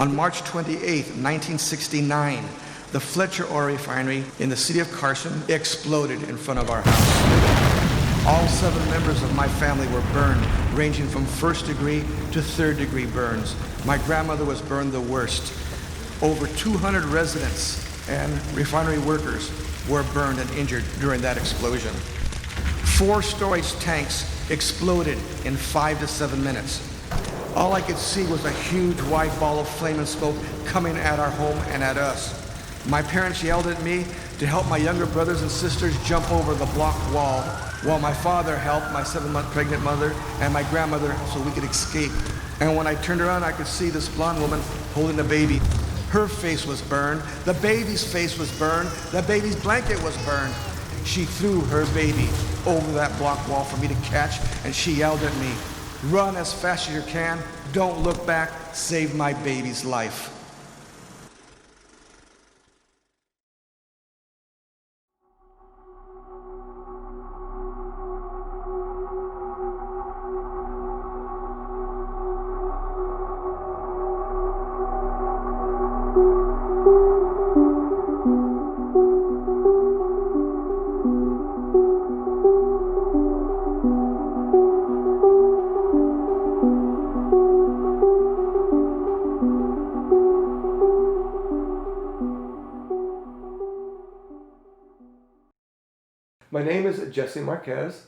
On March 28, 1969, the Fletcher oil refinery in the city of Carson exploded in front of our house. All 7 members of my family were burned, ranging from 1st degree to 3rd degree burns. My grandmother was burned the worst. Over 200 residents and refinery workers were burned and injured during that explosion. 4 storage tanks exploded in 5 to 7 minutes. All I could see was a huge white ball of flame and smoke coming at our home and at us. My parents yelled at me to help my younger brothers and sisters jump over the block wall, while my father helped my 7-month pregnant mother and my grandmother so we could escape. And when I turned around, I could see this blonde woman holding a baby. Her face was burned, the baby's face was burned, the baby's blanket was burned. She threw her baby over that block wall for me to catch, and she yelled at me, "Run as fast as you can, don't look back, save my baby's life." My name is Jesse Marquez.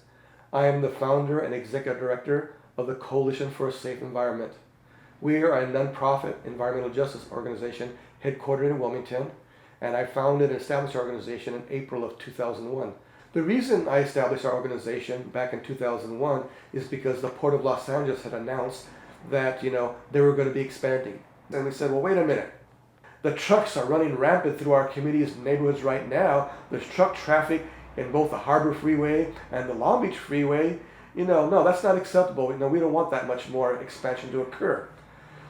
I am the founder and executive director of the Coalition for a Safe Environment. We are a nonprofit environmental justice organization headquartered in Wilmington, and I founded and established our organization in April of 2001. The reason I established our organization back in 2001 is because the Port of Los Angeles had announced that, they were going to be expanding. And we said, well, wait a minute. The trucks are running rampant through our communities and neighborhoods right now. There's truck traffic in both the Harbor Freeway and the Long Beach Freeway. No, that's not acceptable. We don't want that much more expansion to occur.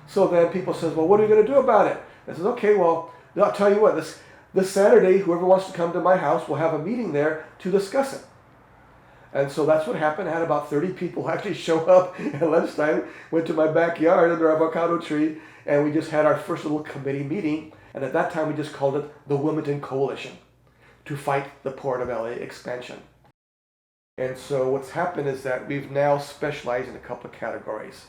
So then people says, well, what are you going to do about it? I says, okay, well, I'll tell you what, this Saturday, whoever wants to come to my house will have a meeting there to discuss it. And so that's what happened. I had about 30 people actually show up at lunchtime, went to my backyard under our avocado tree, and we just had our first little committee meeting. And at that time, we just called it the Wilmington Coalition, to fight the Port of LA expansion. And so what's happened is that we've now specialized in a couple of categories.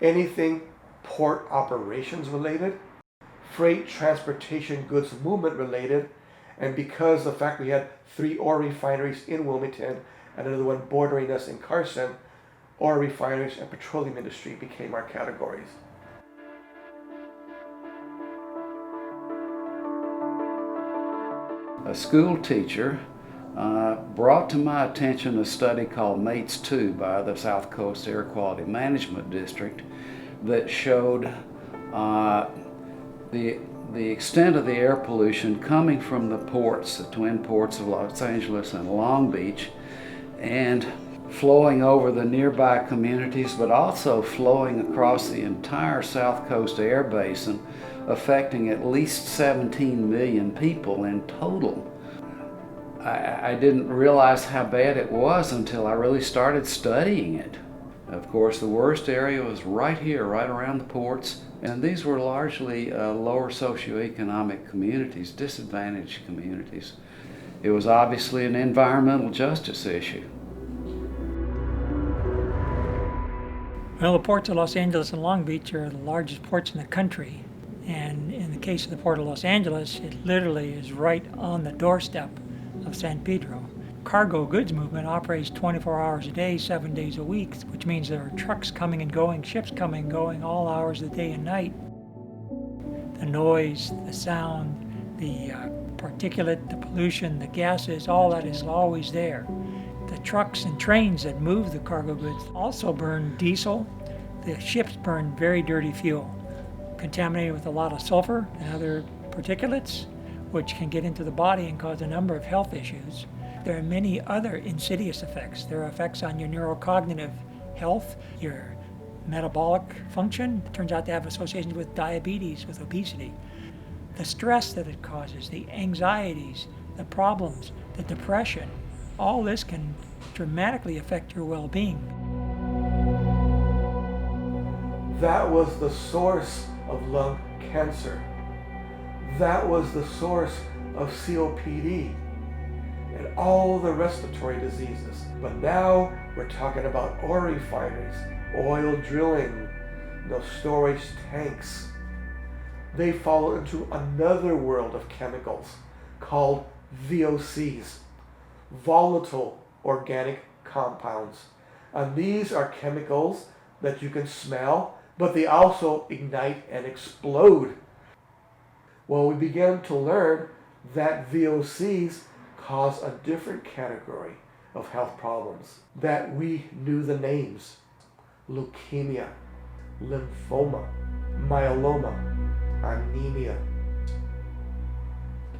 Anything port operations related, freight transportation goods movement related, and because of the fact we had 3 oil refineries in Wilmington and another one bordering us in Carson, oil refineries and petroleum industry became our categories. A school teacher brought to my attention a study called MATES 2 by the South Coast Air Quality Management District that showed the extent of the air pollution coming from the ports, the twin ports of Los Angeles and Long Beach, and flowing over the nearby communities, but also flowing across the entire South Coast air basin, affecting at least 17 million people in total. I didn't realize how bad it was until I really started studying it. Of course, the worst area was right here, right around the ports, and these were largely lower socioeconomic communities, disadvantaged communities. It was obviously an environmental justice issue. Well, the ports of Los Angeles and Long Beach are the largest ports in the country. And in the case of the Port of Los Angeles, it literally is right on the doorstep of San Pedro. Cargo goods movement operates 24 hours a day, 7 days a week, which means there are trucks coming and going, ships coming and going, all hours of the day and night. The noise, the sound, the particulate, the pollution, the gases, all that is always there. The trucks and trains that move the cargo goods also burn diesel. The ships burn very dirty fuel, contaminated with a lot of sulfur and other particulates, which can get into the body and cause a number of health issues. There are many other insidious effects. There are effects on your neurocognitive health, your metabolic function. It turns out to have associations with diabetes, with obesity. The stress that it causes, the anxieties, the problems, the depression, all this can dramatically affect your well-being. That was the source of lung cancer. That was the source of COPD and all the respiratory diseases. But now we're talking about oil refineries, oil drilling, storage tanks. They fall into another world of chemicals called VOCs, volatile organic compounds. And these are chemicals that you can smell, but they also ignite and explode. Well, we began to learn that VOCs cause a different category of health problems, that we knew the names: leukemia, lymphoma, myeloma, anemia.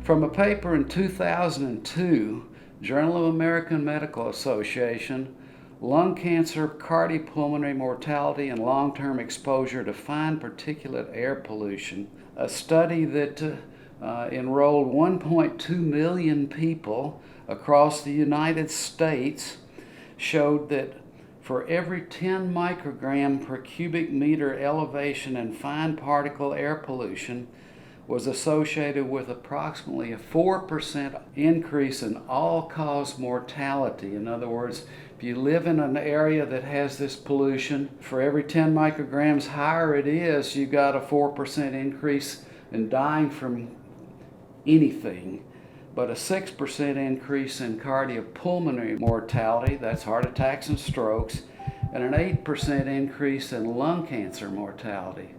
From a paper in 2002, Journal of American Medical Association, Lung Cancer, Cardiopulmonary Mortality, and Long-Term Exposure to Fine Particulate Air Pollution, a study that enrolled 1.2 million people across the United States, showed that for every 10 microgram per cubic meter elevation in fine particle air pollution was associated with approximately a 4% increase in all-cause mortality. In other words, if you live in an area that has this pollution, for every 10 micrograms higher it is, you got a 4% increase in dying from anything, but a 6% increase in cardiopulmonary mortality, that's heart attacks and strokes, and an 8% increase in lung cancer mortality.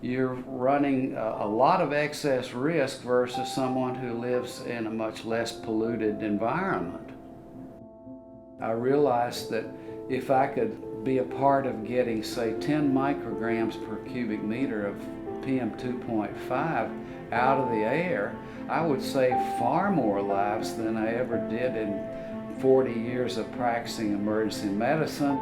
You're running a lot of excess risk versus someone who lives in a much less polluted environment. I realized that if I could be a part of getting, say, 10 micrograms per cubic meter of PM2.5 out of the air, I would save far more lives than I ever did in 40 years of practicing emergency medicine.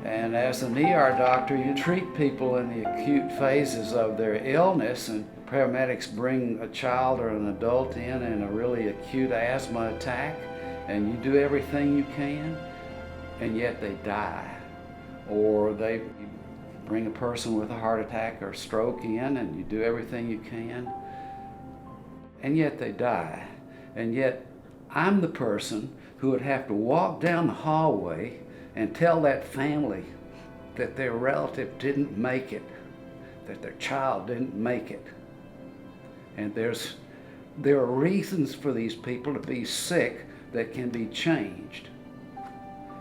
And as an ER doctor, you treat people in the acute phases of their illness, and paramedics bring a child or an adult in a really acute asthma attack, and you do everything you can, and yet they die. Or they bring a person with a heart attack or stroke in, and you do everything you can, and yet they die. And yet I'm the person who would have to walk down the hallway and tell that family that their relative didn't make it, that their child didn't make it. And there are reasons for these people to be sick that can be changed.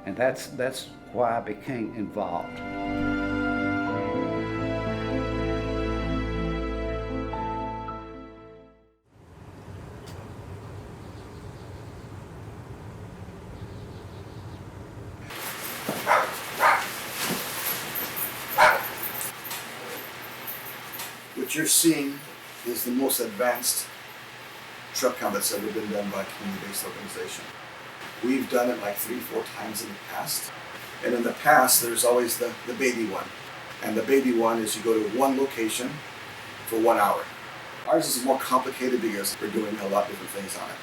And that's why I became involved. What you're seeing is the most advanced truck count that's ever been done by a community-based organization. We've done it like 3-4 times in the past. And in the past, there's always the baby one. And the baby one is you go to one location for 1 hour. Ours is more complicated because we're doing a lot of different things on it.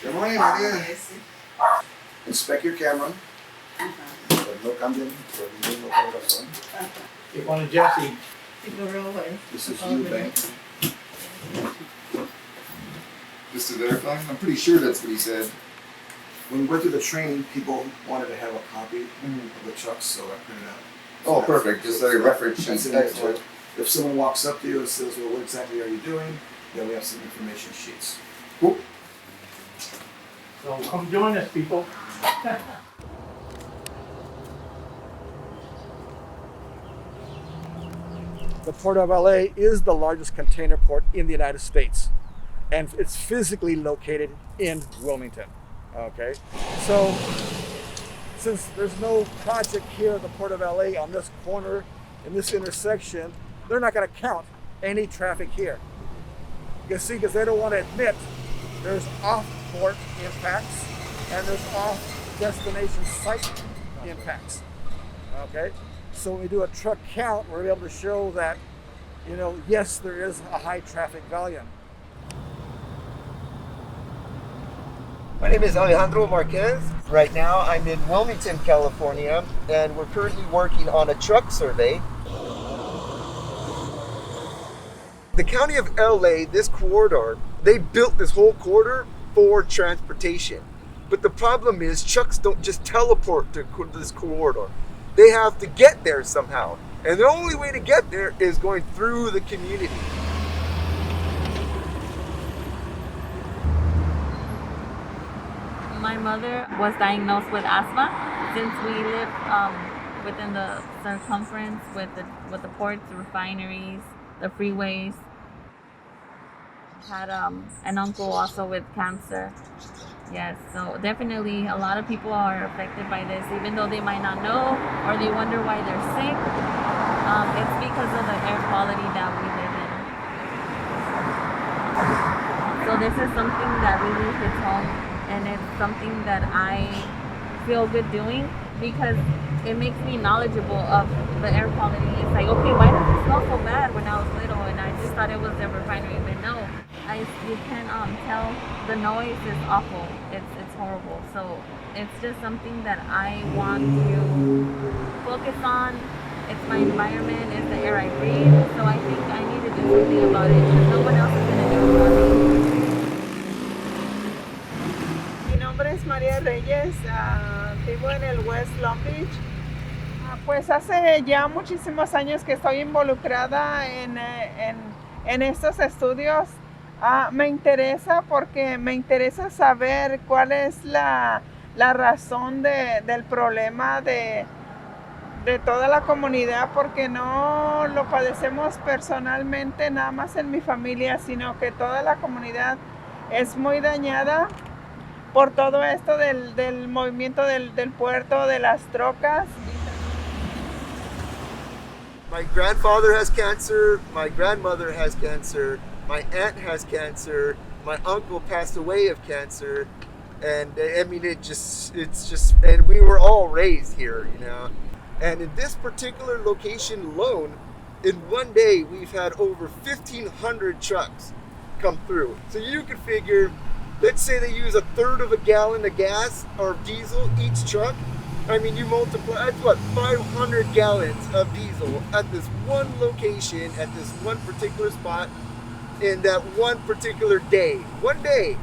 Good morning, Maria. Inspect your camera. No cambien, no corazón. It wanted Jesse. This is you, Bank. Just to verify? I'm pretty sure that's what he said. When we went through the training, people wanted to have a copy of the trucks, so I printed out. Oh, perfect. Just like a reference sheet. That's next to it. If someone walks up to you and says, well, what exactly are you doing? Then we have some information sheets. Cool. So come join us, people. The Port of LA is the largest container port in the United States, and it's physically located in Wilmington. Okay, so since there's no project here at the Port of LA on this corner, in this intersection, they're not going to count any traffic here. You can see, because they don't want to admit there's off-port impacts and there's off-destination site impacts. Okay. So when we do a truck count, we're able to show that, yes, there is a high traffic volume. My name is Alejandro Marquez. Right now I'm in Wilmington, California, and we're currently working on a truck survey. The county of LA, this corridor, they built this whole corridor for transportation. But the problem is trucks don't just teleport to this corridor. They have to get there somehow. And the only way to get there is going through the community. My mother was diagnosed with asthma. Since we live within the circumference with the ports, the refineries, the freeways. Had an uncle also with cancer. Yes, so definitely a lot of people are affected by this, even though they might not know or they wonder why they're sick. It's because of the air quality that we live in. So this is something that really hits home, and it's something that I feel good doing because it makes me knowledgeable of the air quality. It's like, okay, why does it smell so bad when I was little and I just thought it was the refinery, but no, you can tell the noise is awful. It's horrible. So it's just something that I want to focus on. It's my environment, it's the air I breathe, so I think I need to do something about it because no one else is going to do it for me. Mi nombre es María Reyes, vivo en el West Long Beach. Pues hace ya muchísimos años que estoy involucrada en estos estudios. Me interesa porque me interesa saber cuál es la razón del problema de toda la comunidad, porque no lo padecemos personalmente nada más en mi familia, sino que toda la comunidad es muy dañada por todo esto del movimiento del puerto, de las trocas. My grandfather has cancer, my grandmother has cancer, my aunt has cancer, my uncle passed away of cancer, and I mean it's just, and we were all raised here, you know. And in this particular location alone, in one day we've had over 1,500 trucks come through. So you can figure, let's say they use 1/3 of a gallon of gas or diesel each truck. I mean, you multiply, that's what, 500 gallons of diesel at this one location, at this one particular spot, in that one particular day. One day.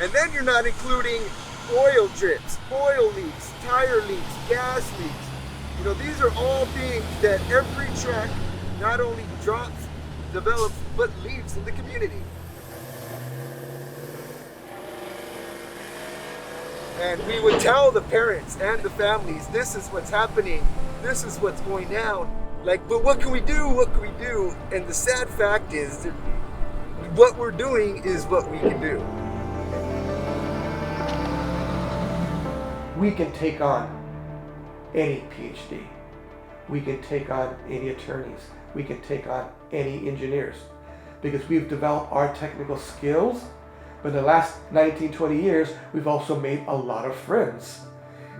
And then you're not including oil drips, oil leaks, tire leaks, gas leaks. You know, these are all things that every truck not only drops, develops, but leaves in the community. And we would tell the parents and the families, this is what's happening, this is what's going down. Like, but what can we do? What can we do? And the sad fact is that what we're doing is what we can do. We can take on any PhD. We can take on any attorneys. We can take on any engineers because we've developed our technical skills. But in the last 19, 20 years, we've also made a lot of friends.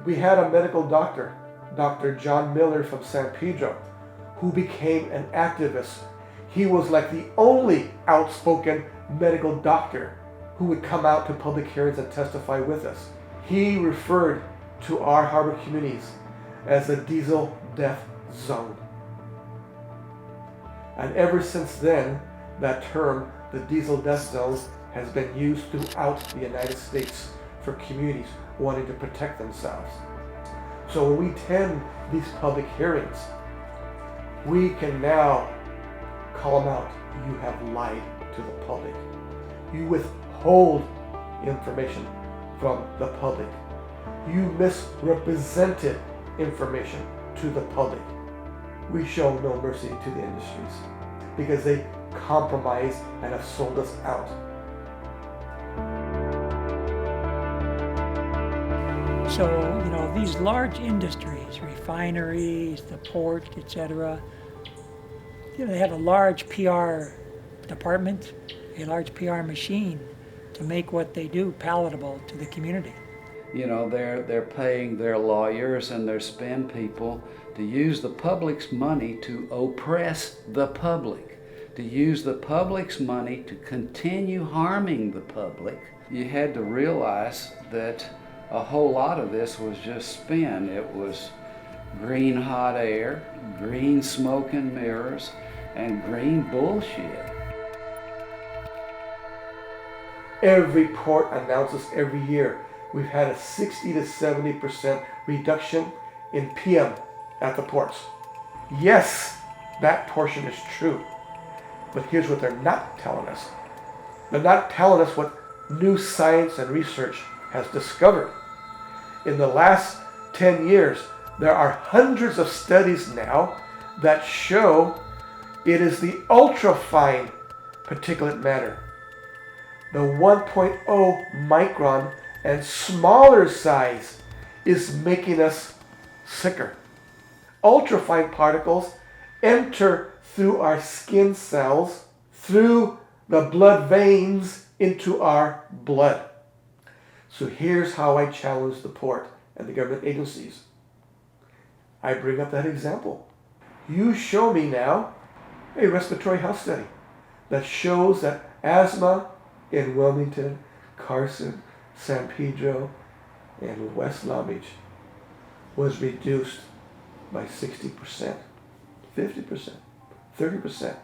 We had a medical doctor, Dr. John Miller from San Pedro, who became an activist. He was like the only outspoken medical doctor who would come out to public hearings and testify with us. He referred to our harbor communities as a diesel death zone. And ever since then, that term, the diesel death zone, has been used throughout the United States for communities wanting to protect themselves. So when we attend these public hearings, we can now call them out. You have lied to the public. You withhold information from the public. You misrepresented information to the public. We show no mercy to the industries because they compromise and have sold us out. So, you know, these large industries, refineries, the port, etc., you know, they have a large PR department, a large PR machine to make what they do palatable to the community. You know, they're paying their lawyers and their spin people to use the public's money to oppress the public, to use the public's money to continue harming the public, you had to realize that a whole lot of this was just spin. It was green hot air, green smoke and mirrors, and green bullshit. Every port announces every year we've had a 60 to 70% reduction in PM at the ports. Yes, that portion is true. But here's what they're not telling us. They're not telling us what new science and research has discovered. In the last 10 years, there are hundreds of studies now that show it is the ultrafine particulate matter, the 1.0 micron and smaller size, is making us sicker. Ultrafine particles enter through our skin cells, through the blood veins, into our blood. So here's how I challenge the port and the government agencies. I bring up that example. You show me now a respiratory health study that shows that asthma in Wilmington, Carson, San Pedro, and West Long Beach was reduced by 60%, 50%, 30%.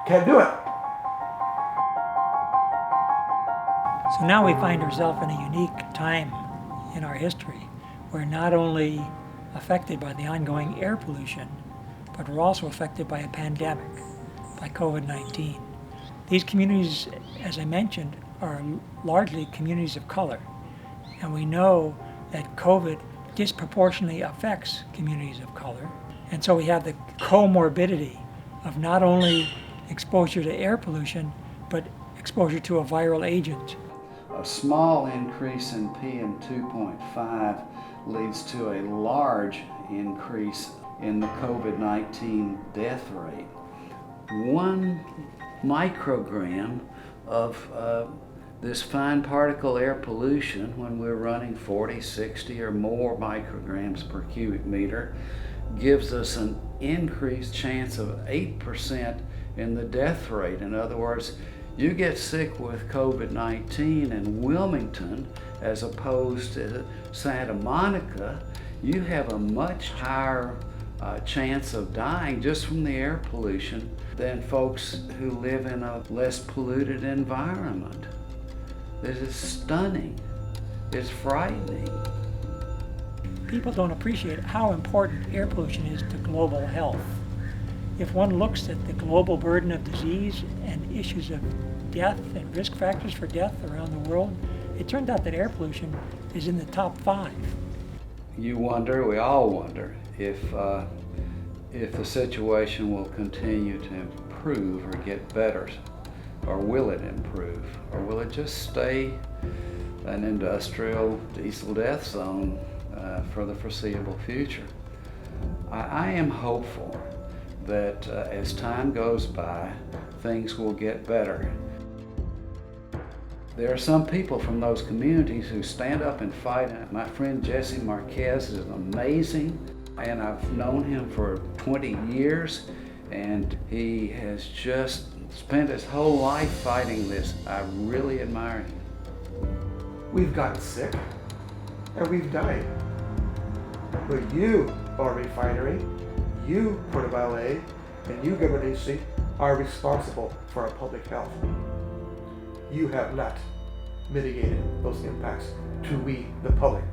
Can't do it. So now we find ourselves in a unique time in our history. We're not only affected by the ongoing air pollution, but we're also affected by a pandemic, by COVID-19. These communities, as I mentioned, are largely communities of color. And we know that COVID disproportionately affects communities of color. And so we have the comorbidity of not only exposure to air pollution, but exposure to a viral agent. A small increase in PM 2.5 leads to a large increase in the COVID-19 death rate. 1 microgram of this fine particle air pollution, when we're running 40, 60 or more micrograms per cubic meter, gives us an increased chance of 8% in the death rate. In other words, you get sick with COVID-19 in Wilmington as opposed to Santa Monica, you have a much higher chance of dying just from the air pollution than folks who live in a less polluted environment. This is stunning. It's frightening. People don't appreciate how important air pollution is to global health. If one looks at the global burden of disease and issues of death and risk factors for death around the world, it turned out that air pollution is in the top 5. You wonder, we all wonder, if the situation will continue to improve or get better, or will it improve, or will it just stay an industrial diesel death zone for the foreseeable future? I am hopeful that as time goes by, things will get better. There are some people from those communities who stand up and fight. My friend Jesse Marquez is amazing, and I've known him for 20 years, and he has just spent his whole life fighting this. I really admire him. We've gotten sick, and we've died. But you, our refinery, you, Port of LA, and you, government agency, are responsible for our public health. You have not mitigated those impacts to we, the public.